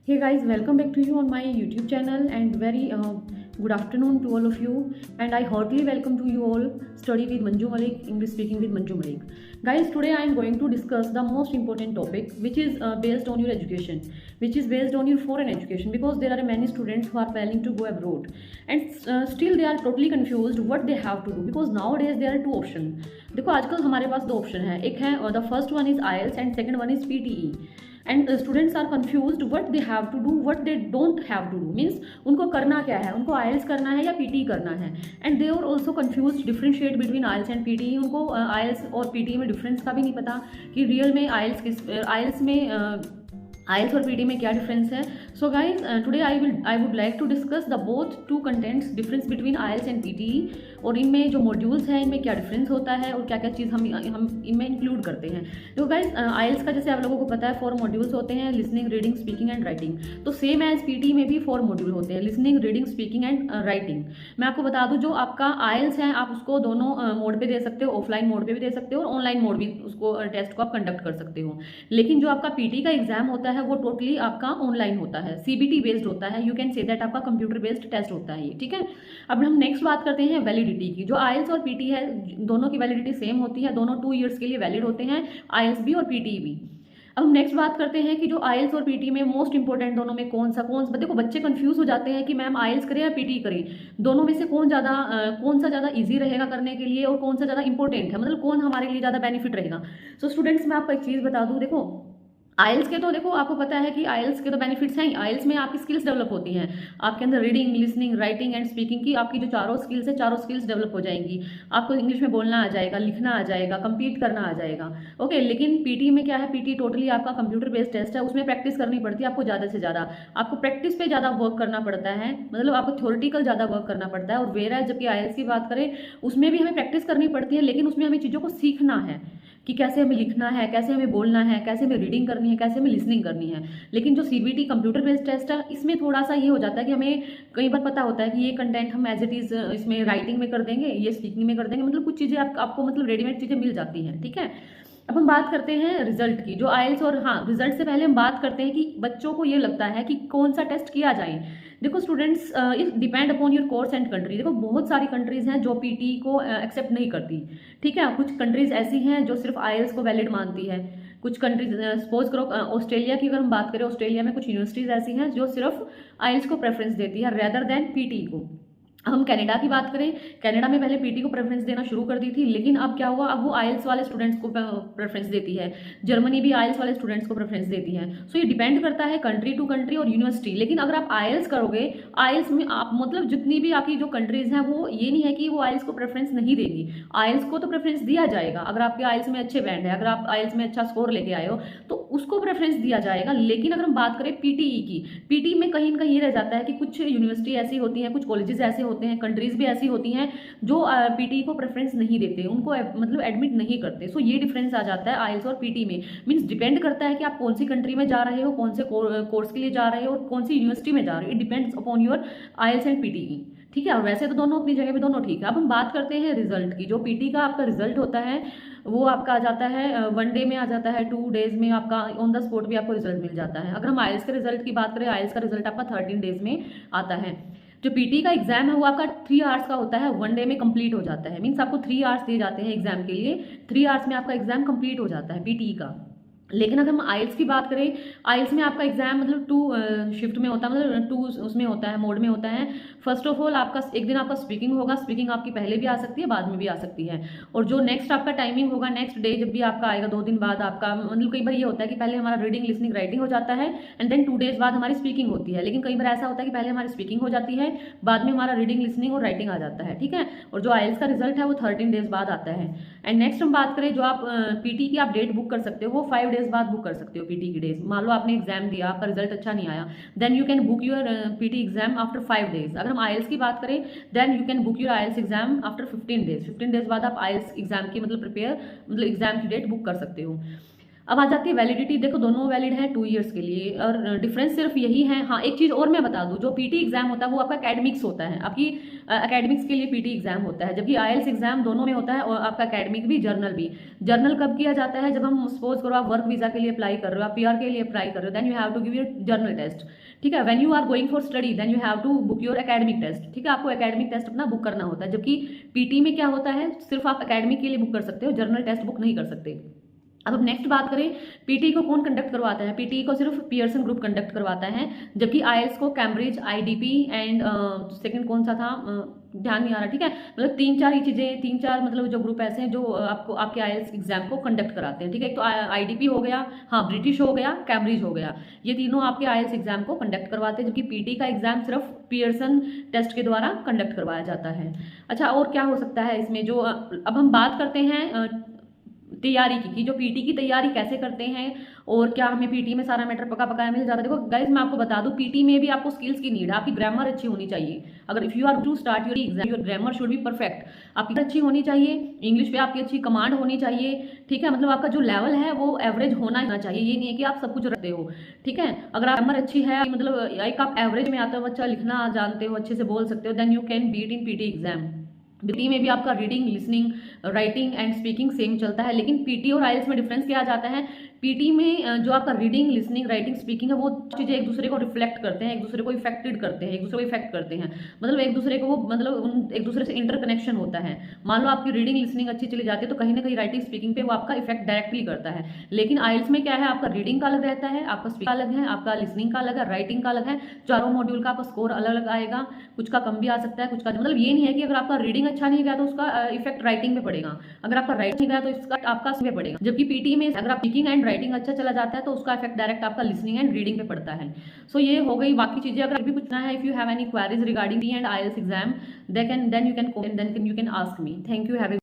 Hey guys, welcome back to you on my YouTube channel and very good afternoon to all of you. And I heartily welcome to you all Study with Manju Malik, English speaking with Manju Malik. Guys, today I am going to discuss the most important topic which is based on your education, which is based on your foreign education, because there are many students who are planning to go abroad and still they are totally confused what they have to do, because nowadays there are two options. देखो आजकल हमारे पास दो option है, एक है the first one is IELTS and second one is PTE. And students are confused what they have to do, what they don't have to do, means उनको करना क्या है, उनको IELTS करना है या PTE करना है. And they are also confused differentiate between IELTS and PTE. उनको IELTS और PTE में डिफरेंस का भी नहीं पता कि रियल में IELTS में IELTS और PTE में क्या डिफरेंस है. So guys today I would like to discuss the both two contents, difference between IELTS and PTE, और इनमें जो मॉड्यूल्स हैं इनमें क्या डिफरेंस होता है और क्या क्या चीज़ हम इनमें इंक्लूड करते हैं. तो गाइज IELTS का जैसे आप लोगों को पता है 4 मॉड्यूल्स होते हैं, listening, reading, speaking and writing. तो सेम एज PTE में भी 4 मॉड्यूल होते हैं, listening, reading, speaking and writing. मैं आपको बता दूं, जो आपका IELTS है आप उसको दोनों मोड पे दे सकते हो, ऑफलाइन मोड पे भी दे सकते हो और ऑनलाइन मोड भी उसको टेस्ट को आप कंडक्ट कर सकते हो. लेकिन जो आपका PTE का एग्जाम होता है वो टोटली आपका ऑनलाइन होता है, CBT बेस्ड होता है. यू कैन से दैट आपका कंप्यूटर बेस्ड टेस्ट होता है ये, ठीक है. अब हम नेक्स्ट बात करते हैं वैलिडिटी की. जो IELTS और PTE है दोनों की वैलिडिटी सेम होती है, दोनों 2 ईयर्स के लिए वैलिड होते हैं, IELTS भी और PTE भी. अब हम नेक्स्ट बात करते हैं कि जो IELTS और PTE में मोस्ट इंपॉर्टेंट दोनों में कौन सा देखो बच्चे कंफ्यूज हो जाते हैं कि मैम IELTS करें या PTE करें, दोनों में से कौन सा ज़्यादा ईजी रहेगा करने के लिए और कौन सा ज़्यादा इंपॉर्टेंट है, मतलब कौन हमारे लिए ज़्यादा बेनिफिट रहेगा. सो स्टूडेंट्स मैं आपको एक चीज़ बता दूँ, देखो IELTS के तो देखो आपको पता है कि IELTS के तो बेनिफिट्स हैं. IELTS में आपकी स्किल्स डेवलप होती हैं, आपके अंदर reading, listening, writing and speaking की आपकी जो चारों स्किल्स है, चारों स्किल्स डेवलप हो जाएंगी. आपको इंग्लिश में बोलना आ जाएगा, लिखना आ जाएगा, कंप्लीट करना आ जाएगा. ओके, लेकिन PTE में क्या है, PTE टोटली आपका कंप्यूटर बेस्ड टेस्ट है, उसमें प्रैक्टिस करनी पड़ती है आपको ज़्यादा से ज़्यादा. आपको प्रैक्टिस पे ज़्यादा वर्क करना पड़ता है, मतलब आपको थ्योरेटिकल ज़्यादा वर्क करना पड़ता है. और वेरा जबकि IELTS की बात करें उसमें भी हमें प्रैक्टिस करनी पड़ती है, लेकिन उसमें हमें चीज़ों को सीखना है कि कैसे हमें लिखना है, कैसे हमें बोलना है, कैसे हमें रीडिंग करनी है, कैसे हमें लिसनिंग करनी है. लेकिन जो CBT कंप्यूटर बेस्ड टेस्ट है इसमें थोड़ा सा ये हो जाता है कि हमें कई बार पता होता है कि ये कंटेंट हम एज इट इज़ इसमें राइटिंग में कर देंगे, ये स्पीकिंग में कर देंगे, मतलब कुछ चीज़ें आपको मतलब रेडीमेड चीज़ें मिल जाती हैं, ठीक है. अब हम बात करते हैं रिजल्ट की, जो IELTS और हाँ रिजल्ट से पहले हम बात करते हैं कि बच्चों को ये लगता है कि कौन सा टेस्ट किया जाए. देखो students, it depend upon your course and country. देखो बहुत सारी कंट्रीज हैं जो PTE को एक्सेप्ट नहीं करती, ठीक है. कुछ कंट्रीज ऐसी हैं जो सिर्फ IELTS को वैलिड मानती है. कुछ कंट्रीज सपोज करो ऑस्ट्रेलिया की अगर हम बात करें, ऑस्ट्रेलिया में कुछ यूनिवर्सिटीज़ ऐसी हैं जो सिर्फ IELTS को प्रेफरेंस देती है रेदर देन PTE को. हम कनाडा की बात करें, कनाडा में पहले PTE को प्रेफरेंस देना शुरू कर दी थी, लेकिन अब क्या हुआ, अब वो IELTS वाले स्टूडेंट्स को प्रेफरेंस देती है. जर्मनी भी IELTS वाले स्टूडेंट्स को प्रेफरेंस देती है. सो ये डिपेंड करता है कंट्री टू कंट्री और यूनिवर्सिटी. लेकिन अगर आप IELTS करोगे, IELTS में आप मतलब जितनी भी आपकी जो कंट्रीज हैं वो ये नहीं है कि वो IELTS को प्रेफरेंस नहीं देगी, IELTS को तो प्रेफरेंस दिया जाएगा. अगर आपके IELTS में अच्छे बैंड है, अगर आप IELTS में अच्छा स्कोर लेके आए हो तो उसको प्रेफरेंस दिया जाएगा. लेकिन अगर हम बात करें PTE की, PTE में कहीं ना कहीं रह जाता है कि कुछ यूनिवर्सिटी ऐसी होती हैं, कुछ कॉलेजेस ऐसे होते हैं, कंट्रीज भी ऐसी होती हैं जो PTE को प्रेफरेंस नहीं देते, उनको मतलब एडमिट नहीं करते. सो ये डिफरेंस आ जाता है IELTS और PTE में. मीन्स डिपेंड करता है कि आप कौन सी कंट्री में जा रहे हो, कौन से कोर्स के लिए जा रहे हो और कौन सी यूनिवर्सिटी में जा रहे हो. It depends upon your IELTS and PTE, ठीक है. और वैसे तो दोनों अपनी जगह पे दोनों ठीक है. अब हम बात करते हैं रिजल्ट की. जो PTE का आपका रिजल्ट होता है वो आपका आ जाता है 1 डे में आ जाता है, 2 डेज में आपका ऑन द स्पॉट भी आपको रिजल्ट मिल जाता है. अगर हम IELTS के रिजल्ट की बात करें, IELTS का रिजल्ट आपका 13 डेज में आता है. जो PTE का एग्जाम है वो आपका 3 आवर्स का होता है, 1 डे में कंप्लीट हो जाता है. मीन्स आपको 3 आवर्स दिए जाते हैं एग्जाम के लिए, 3 आवर्स में आपका एग्जाम कंप्लीट हो जाता है PTE का. लेकिन अगर हम IELTS की बात करें, IELTS में आपका एग्जाम मतलब 2 शिफ्ट में होता है, मतलब 2 उसमें होता है, मोड में होता है. फर्स्ट ऑफ ऑल आपका एक दिन आपका स्पीकिंग होगा, स्पीकिंग आपकी पहले भी आ सकती है, बाद में भी आ सकती है. और जो नेक्स्ट आपका टाइमिंग होगा, नेक्स्ट डे जब भी आपका आएगा 2 दिन बाद आपका, मतलब कई बार ये होता है कि पहले हमारा रीडिंग, लिसनिंग, राइटिंग हो जाता है एंड देन 2 डेज बाद हमारी स्पीकिंग होती है. लेकिन कई बार ऐसा होता है कि पहले हमारी स्पीकिंग हो जाती है, बाद में हमारा रीडिंग, लिसनिंग और राइटिंग आ जाता है, ठीक है. और जो IELTS का रिजल्ट है वो 13 डेज बाद आता है. एंड नेक्स्ट हम बात करें, जो आप PTE की आप डेट बुक कर सकते हो वो 5 डेज बाद बुक कर सकते हो. PTE की डेज, मान लो आपने एग्जाम दिया, आपका रिजल्ट अच्छा नहीं आया, then you can book your PTE exam after 5 days. अगर हम IELTS की बात करें then you can book your IELTS exam after 15 days. 15 days बाद आप IELTS एग्जाम की मतलब एग्जाम की डेट बुक कर सकते हो. अब आ जाती है वैलिडिटी। देखो दोनों वैलिड है 2 ईयर्स के लिए, और डिफरेंस सिर्फ यही है। हाँ एक चीज़ और मैं बता दूं, जो पीटी एग्जाम होता है वो आपका एकेडमिक्स होता है, आपकी एकेडमिक्स के लिए पीटी एग्जाम होता है, जबकि आईएलटीएस एग्जाम दोनों में होता है, और आपका एकेडमिक भी जर्नल भी। जर्नल कब किया जाता है, जब हम सपोज करो आप वर्क वीजा के लिए अप्लाई कर रहे हो, आप पीआर के लिए अप्लाई कर रहे हो, then you have to give your general test. ठीक है, when you are going for study then you have to book your academic test. ठीक है, आपको एकेडमिक टेस्ट अपना बुक करना होता है, जबकि पीटी में क्या होता है, सिर्फ आप एकेडमिक के लिए बुक कर सकते हो, जर्नल टेस्ट बुक नहीं कर सकते। अब नेक्स्ट बात करें, पीटी को कौन कंडक्ट करवाता है। पीटी को सिर्फ पियर्सन ग्रुप कंडक्ट करवाता है, जबकि आईएलटीएस को कैम्ब्रिज, आईडीपी एंड सेकंड कौन सा था ध्यान नहीं आ रहा। ठीक है, मतलब 3-4 ही चीज़ें, 3-4 मतलब जो ग्रुप ऐसे हैं जो आपको आपके आईएलटीएस एग्जाम को कंडक्ट कराते हैं। ठीक है, एक तो आईडीपी हो गया, हाँ ब्रिटिश हो गया, कैम्ब्रिज हो गया, ये तीनों आपके आईएलटीएस एग्जाम को कंडक्ट करवाते हैं, जबकि पीटी का एग्जाम सिर्फ पियर्सन टेस्ट के द्वारा कंडक्ट करवाया जाता है। अच्छा, और क्या हो सकता है इसमें, जो अब हम बात करते हैं तैयारी की जो पीटी की तैयारी कैसे करते हैं, और क्या हमें पीटी में सारा मैटर पका पकाया मिल जाता है। देखो गाइस मैं आपको बता दूं, पीटी में भी आपको स्किल्स की नीड है, आपकी ग्रामर अच्छी होनी चाहिए। अगर if you are to start your exam, your grammar should be perfect, आपकी अच्छी होनी चाहिए, इंग्लिश पे आपकी अच्छी कमांड होनी चाहिए। ठीक है, मतलब आपका जो लेवल है वो एवरेज होना चाहिए, ये नहीं है कि आप सब कुछ रखते हो। ठीक है, अगर ग्रामर अच्छी है, मतलब एक आप एवरेज में आते हो, अच्छा लिखना जानते हो, अच्छे से बोल सकते हो, then you can beat in PT exam. PT में भी आपका reading, listening, writing and speaking same चलता है, लेकिन पीटी और आईएलटीएस में डिफरेंस क्या आ जाता है, पीटी में जो आपका रीडिंग, लिसनिंग, राइटिंग, स्पीकिंग है, वो चीज़ें एक दूसरे को रिफ्लेक्ट करते हैं, एक दूसरे को इफेक्टेड करते हैं, एक दूसरे को इफेक्ट करते हैं, मतलब एक दूसरे को वो मतलब एक दूसरे से इंटरकनेक्शन होता है। मान लो आपकी रीडिंग, लिसनिंग अच्छी चली जाती है, तो कहीं ना कहीं राइटिंग, स्पीकिंग पे वो आपका इफेक्ट डायरेक्टली करता है। लेकिन आईएलटीएस में क्या है, आपका रीडिंग का अलग रहता है, आपका स्पीकिंग अलग है, आपका लिसनिंग का अलग है, राइटिंग का अलग है, चारों मॉड्यूल का आपका स्कोर अलग अलग आएगा, कुछ का कम भी आ सकता है, कुछ का, मतलब ये नहीं है कि अगर आपका रीडिंग अच्छा नहीं गया तो उसका इफेक्ट राइटिंग पे पड़ेगा, अगर आपका राइटिंग गया तो इसका आपका पे पड़ेगा। जबकि पीटी में अगर आप स्पीकिंग एंड राइटिंग अच्छा चला जाता है तो उसका इफेक्ट डायरेक्ट आपका लिसनिंग एंड रीडिंग पे पड़ता है। सो ये हो गई बाकी चीजें। अगर भी पूछना है, if you have any queries regarding PT and IELTS exam, then you can ask me. Thank you, have